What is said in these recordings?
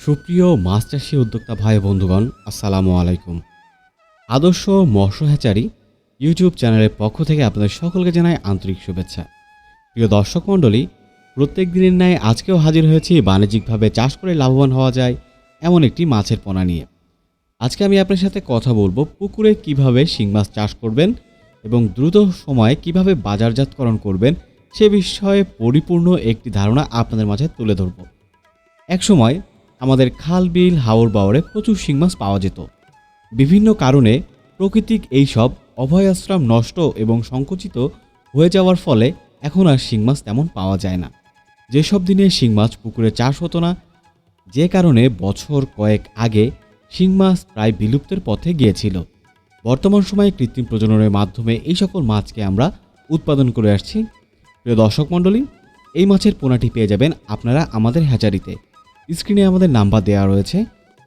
সুপ্রিয় মাছ চাষী উদ্যোক্তা ভাই বন্ধুগণ, আসসালামু আলাইকুম। আদর্শ মৎস্য হ্যাচারি ইউটিউব চ্যানেলের পক্ষ থেকে আপনাদের সকলকে জানাই আন্তরিক শুভেচ্ছা। প্রিয় দর্শক মণ্ডলী, প্রত্যেক দিনের ন্যায় আজকেও হাজির হয়েছি বাণিজ্যিকভাবে চাষ করে লাভবান হওয়া যায় এমন একটি মাছের পোনা নিয়ে। আজকে আমি আপনার সাথে কথা বলবো পুকুরে কিভাবে শিং মাছ চাষ করবেন এবং দ্রুত সময়ে কিভাবে বাজারজাতকরণ করবেন সে বিষয়ে পরিপূর্ণ একটি ধারণা আপনাদের মাঝে তুলে ধরব। একসময় আমাদের খাল বিল হাওর বাওরে প্রচুর শিং মাছ পাওয়া যেত। বিভিন্ন কারণে প্রাকৃতিক এইসব অভয়াশ্রম নষ্ট এবং সংকুচিত হয়ে যাওয়ার ফলে এখন আর শিং মাছ তেমন পাওয়া যায় না। যেসব দিনে শিং মাছ পুকুরে চাষ হতো না, যে কারণে বছর কয়েক আগে শিং মাছ প্রায় বিলুপ্তের পথে গিয়েছিল। বর্তমান সময়ে কৃত্রিম প্রজননের মাধ্যমে এই সকল মাছকে আমরা উৎপাদন করে আসছি। প্রিয় দর্শক মণ্ডলী, এই মাছের পোনাটি পেয়ে যাবেন আপনারা আমাদের হ্যাচারিতে। স্ক্রিনে আমাদের নাম্বার দেওয়া রয়েছে,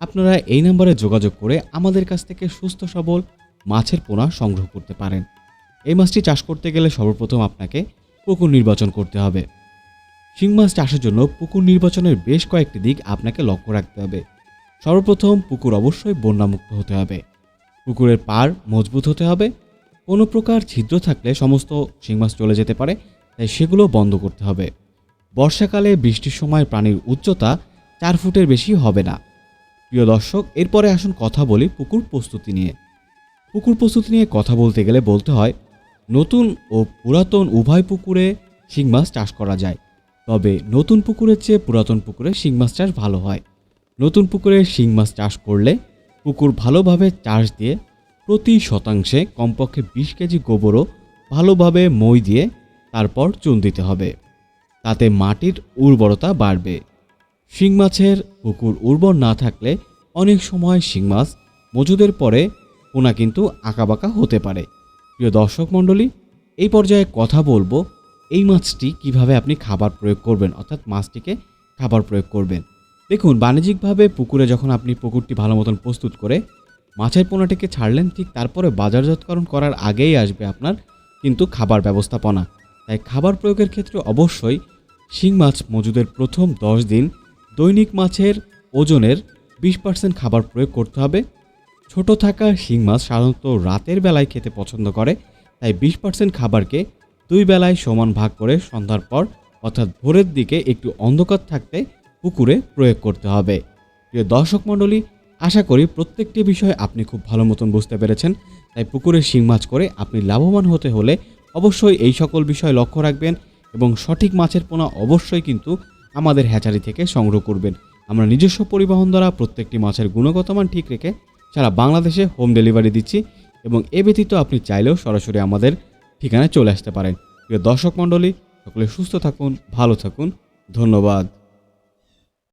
আপনারা এই নাম্বারে যোগাযোগ করে আমাদের কাছ থেকে সুস্থ সবল মাছের পোনা সংগ্রহ করতে পারেন। এই মাছটি চাষ করতে গেলে সর্বপ্রথম আপনাকে পুকুর নির্বাচন করতে হবে। শিং মাছ চাষের জন্য পুকুর নির্বাচনের বেশ কয়েকটি দিক আপনাকে লক্ষ্য রাখতে হবে। সর্বপ্রথম পুকুর অবশ্যই বন্যামুক্ত হতে হবে। পুকুরের পাড় মজবুত হতে হবে। কোনো প্রকার ছিদ্র থাকলে সমস্ত শিং মাছ চলে যেতে পারে, তাই সেগুলো বন্ধ করতে হবে। বর্ষাকালে বৃষ্টির সময় পানির উচ্চতা 4 ফুটের বেশি হবে না। প্রিয় দর্শক, এরপরে আসুন কথা বলি পুকুর প্রস্তুতি নিয়ে। পুকুর প্রস্তুতি নিয়ে কথা বলতে গেলে বলতে হয়, নতুন ও পুরাতন উভয় পুকুরে শিং মাছ চাষ করা যায়, তবে নতুন পুকুরের চেয়ে পুরাতন পুকুরে শিং মাছ চাষ ভালো হয়। নতুন পুকুরে শিং মাছ চাষ করলে পুকুর ভালোভাবে চাষ দিয়ে প্রতি শতাংশে কমপক্ষে 20 কেজি গোবরও ভালোভাবে মই দিয়ে তারপর চুন দিতে হবে, তাতে মাটির উর্বরতা বাড়বে। শিং মাছের পুকুর উর্বর না থাকলে অনেক সময় শিং মাছ মজুদের পরে পোনা কিন্তু আঁকাবাঁকা হতে পারে। প্রিয় দর্শক মণ্ডলী, এই পর্যায়ে কথা বলবো এই মাছটি কিভাবে আপনি খাবার প্রয়োগ করবেন, অর্থাৎ মাছটিকে খাবার প্রয়োগ করবেন। দেখুন, বাণিজ্যিকভাবে পুকুরে যখন আপনি পুকুরটি ভালো মতন প্রস্তুত করে মাছের পোনাটিকে ছাড়লেন, ঠিক তারপরে বাজারজাতকরণ করার আগেই আসবে আপনার কিন্তু খাবার ব্যবস্থাপনা। তাই খাবার প্রয়োগের ক্ষেত্রে অবশ্যই শিং মাছ মজুদের প্রথম 10 দিন দৈনিক মাছের ওজনের 20% খাবার প্রয়োগ করতে হবে। ছোট থাকা শিং মাছ সাধারণত রাতের বেলায় খেতে পছন্দ করে, তাই 20% খাবারকে 2 বেলায় সমান ভাগ করে সন্ধ্যার পর অর্থাৎ ভোরের দিকে একটু অন্ধকার থাকতে পুকুরে প্রয়োগ করতে হবে। প্রিয় দর্শক মণ্ডলী, আশা করি প্রত্যেকটি বিষয় আপনি খুব ভালো মতন বুঝতে পেরেছেন। তাই পুকুরে শিং মাছ করে আপনি লাভবান হতে হলে অবশ্যই এই সকল বিষয় লক্ষ্য রাখবেন এবং সঠিক মাছের পোনা অবশ্যই কিন্তু আমাদের হ্যাচারি থেকে সংগ্রহ করবেন। আমরা নিজস্ব পরিবহন দ্বারা প্রত্যেকটি মাছের গুণগত মান ঠিক রেখে সারা বাংলাদেশে হোম ডেলিভারি দিচ্ছি এবং এ ব্যতীত আপনি চাইলেও সরাসরি আমাদের ঠিকানায় চলে আসতে পারেন। প্রিয় দর্শক মণ্ডলী, সকলে সুস্থ থাকুন, ভালো থাকুন, ধন্যবাদ।